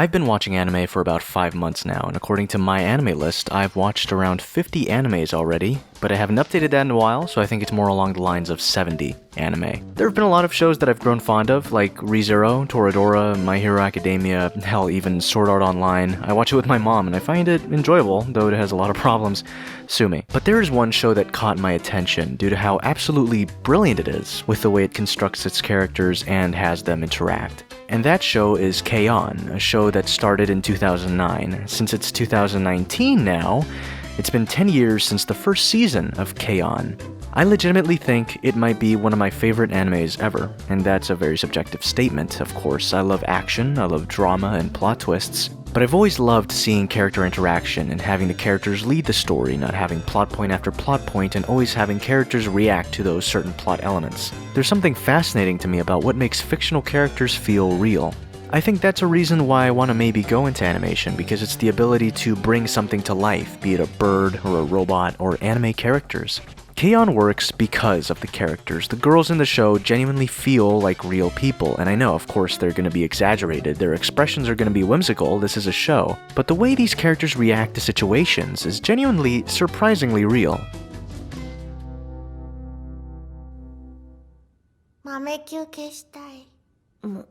I've been watching anime for about 5 months now, and according to my anime list, I've watched around 50 animes already, but I haven't updated that in a while, so I think it's more along the lines of 70 anime. There have been a lot of shows that I've grown fond of, like ReZero, Toradora, My Hero Academia, hell, even Sword Art Online. I watch it with my mom, and I find it enjoyable, though it has a lot of problems. Sue me. But there is one show that caught my attention due to how absolutely brilliant it is with the way it constructs its characters and has them interact. And that show is K-On!, a show that started in 2009. Since it's 2019 now, it's been 10 years since the first season of K-On!. I legitimately think it might be one of my favorite animes ever, and that's a very subjective statement, of course. I love action, I love drama and plot twists, but I've always loved seeing character interaction and having the characters lead the story, not having plot point after plot point and always having characters react to those certain plot elements. There's something fascinating to me about what makes fictional characters feel real. I think that's a reason why I want to maybe go into animation, because it's the ability to bring something to life, be it a bird or a robot or anime characters. K-On! Works because of the characters. The girls in the show genuinely feel like real people, and I know, of course, they're going to be exaggerated, their expressions are going to be whimsical, this is a show, but the way these characters react to situations is genuinely, surprisingly real. 豆休憩したい。もう。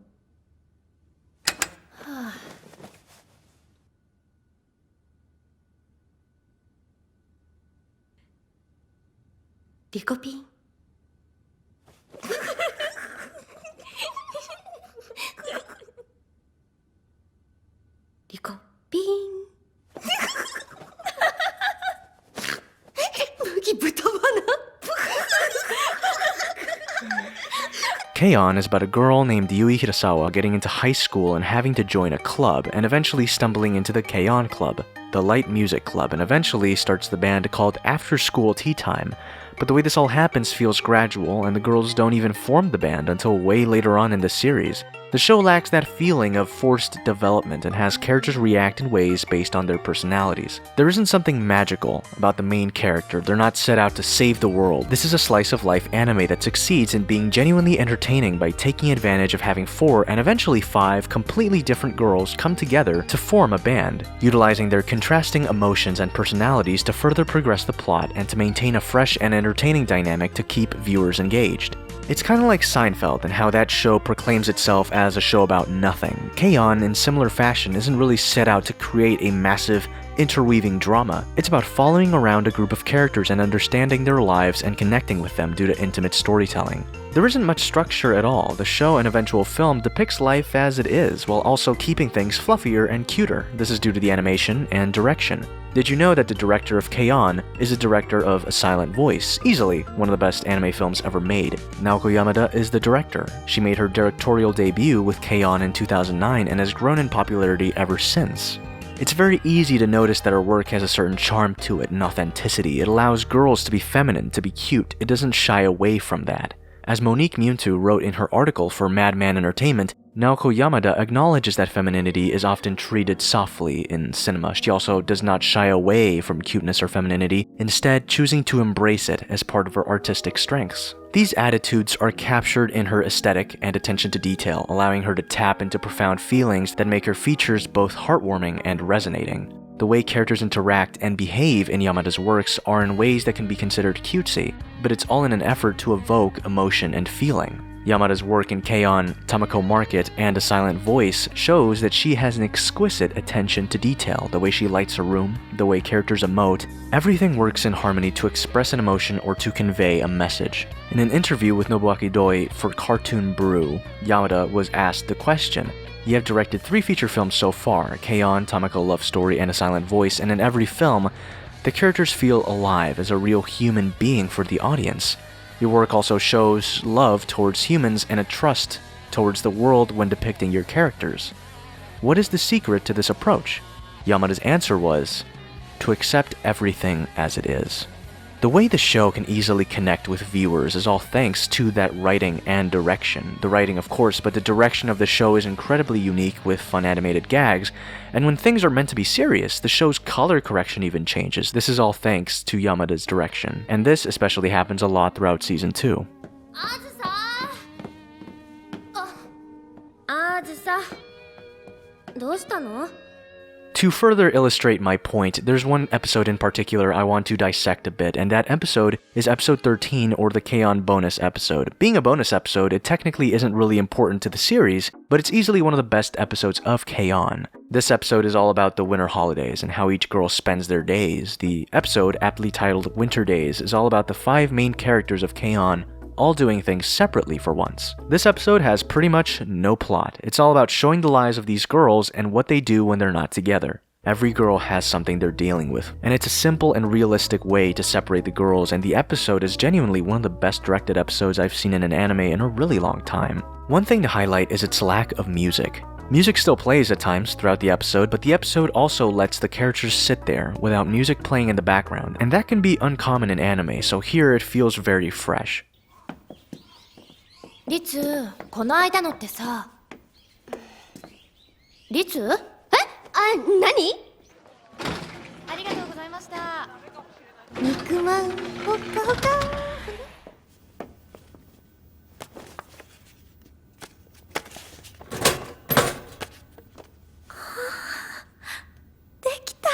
はあ。リコピン。リコピン。麦豚バナ。K-On! Is about a girl named Yui Hirasawa getting into high school and having to join a club, and eventually stumbling into the K-On! Club, the light music club, and eventually starts the band called After School Tea Time. But the way this all happens feels gradual, and the girls don't even form the band until way later on in the series. The show lacks that feeling of forced development and has characters react in ways based on their personalities. There isn't something magical about the main character, they're not set out to save the world. This is a slice-of-life anime that succeeds in being genuinely entertaining by taking advantage of having 4 and eventually 5 completely different girls come together to form a band, utilizing their contrasting emotions and personalities to further progress the plot and to maintain a fresh and entertaining dynamic to keep viewers engaged. It's kinda like Seinfeld and how that show proclaims itself as a show about nothing. K-On! In similar fashion isn't really set out to create a massive, interweaving drama. It's about following around a group of characters and understanding their lives and connecting with them due to intimate storytelling. There isn't much structure at all. The show and eventual film depicts life as it is, while also keeping things fluffier and cuter. This is due to the animation and direction. Did you know that the director of K-On! Is the director of A Silent Voice, easily one of the best anime films ever made? Naoko Yamada is the director. She made her directorial debut with K-On! In 2009 and has grown in popularity ever since. It's very easy to notice that her work has a certain charm to it and authenticity. It allows girls to be feminine, to be cute. It doesn't shy away from that. As Monique Muntu wrote in her article for Madman Entertainment, Naoko Yamada acknowledges that femininity is often treated softly in cinema. She also does not shy away from cuteness or femininity, instead choosing to embrace it as part of her artistic strengths. These attitudes are captured in her aesthetic and attention to detail, allowing her to tap into profound feelings that make her features both heartwarming and resonating. The way characters interact and behave in Yamada's works are in ways that can be considered cutesy, but it's all in an effort to evoke emotion and feeling. Yamada's work in K-On!, Tamako Market, and A Silent Voice shows that she has an exquisite attention to detail. The way she lights a room, the way characters emote, everything works in harmony to express an emotion or to convey a message. In an interview with Nobuaki Doi for Cartoon Brew, Yamada was asked the question, "You have directed 3 feature films so far, K-On!, Tamako Love Story, and A Silent Voice, and in every film, the characters feel alive as a real human being for the audience. Your work also shows love towards humans and a trust towards the world when depicting your characters. What is the secret to this approach?" Yamada's answer was, "To accept everything as it is." The way the show can easily connect with viewers is all thanks to that writing and direction. The writing, of course, but the direction of the show is incredibly unique with fun animated gags, and when things are meant to be serious, the show's color correction even changes. This is all thanks to Yamada's direction, and this especially happens a lot throughout Season 2. どうしたの? To further illustrate my point, there's one episode in particular I want to dissect a bit, and that episode is episode 13, or the K-On! Bonus episode. Being a bonus episode, it technically isn't really important to the series, but it's easily one of the best episodes of K-On! This episode is all about the winter holidays and how each girl spends their days. The episode, aptly titled Winter Days, is all about the 5 main characters of K-On! All doing things separately for once. This episode has pretty much no plot. It's all about showing the lives of these girls and what they do when they're not together. Every girl has something they're dealing with, and it's a simple and realistic way to separate the girls, and the episode is genuinely one of the best directed episodes I've seen in an anime in a really long time. One thing to highlight is its lack of music. Music still plays at times throughout the episode, but the episode also lets the characters sit there without music playing in the background, and that can be uncommon in anime, so here it feels very fresh. リツ、この間のってさ。リツ？何？ありがとうございました。肉まん、ほっかほか。できた。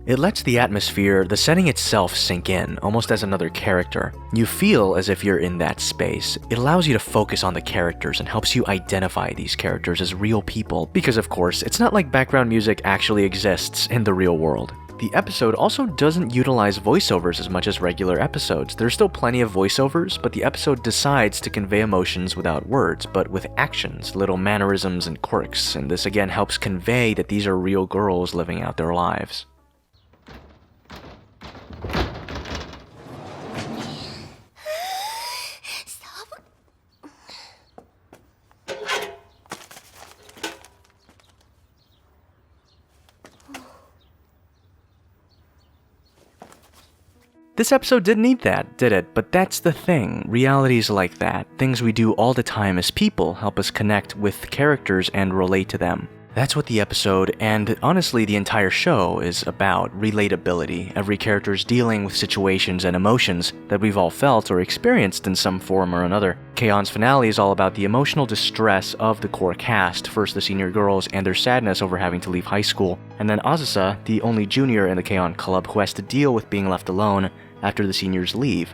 It lets the atmosphere, the setting itself, sink in, almost as another character. You feel as if you're in that space. It allows you to focus on the characters and helps you identify these characters as real people, because of course, it's not like background music actually exists in the real world. The episode also doesn't utilize voiceovers as much as regular episodes. There's still plenty of voiceovers, but the episode decides to convey emotions without words, but with actions, little mannerisms and quirks, and this again helps convey that these are real girls living out their lives. This episode didn't need that, did it? But that's the thing. Realities like that, things we do all the time as people, help us connect with characters and relate to them. That's what the episode, and honestly the entire show, is about. Relatability. Every character is dealing with situations and emotions that we've all felt or experienced in some form or another. K-On!'s finale is all about the emotional distress of the core cast, first the senior girls and their sadness over having to leave high school, and then Azusa, the only junior in the K-On! Club who has to deal with being left alone after the seniors leave.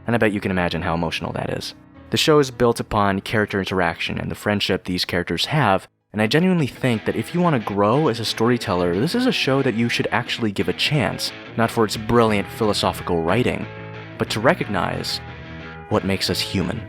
And I bet you can imagine how emotional that is. The show is built upon character interaction and the friendship these characters have, and I genuinely think that if you want to grow as a storyteller, this is a show that you should actually give a chance, not for its brilliant philosophical writing, but to recognize what makes us human.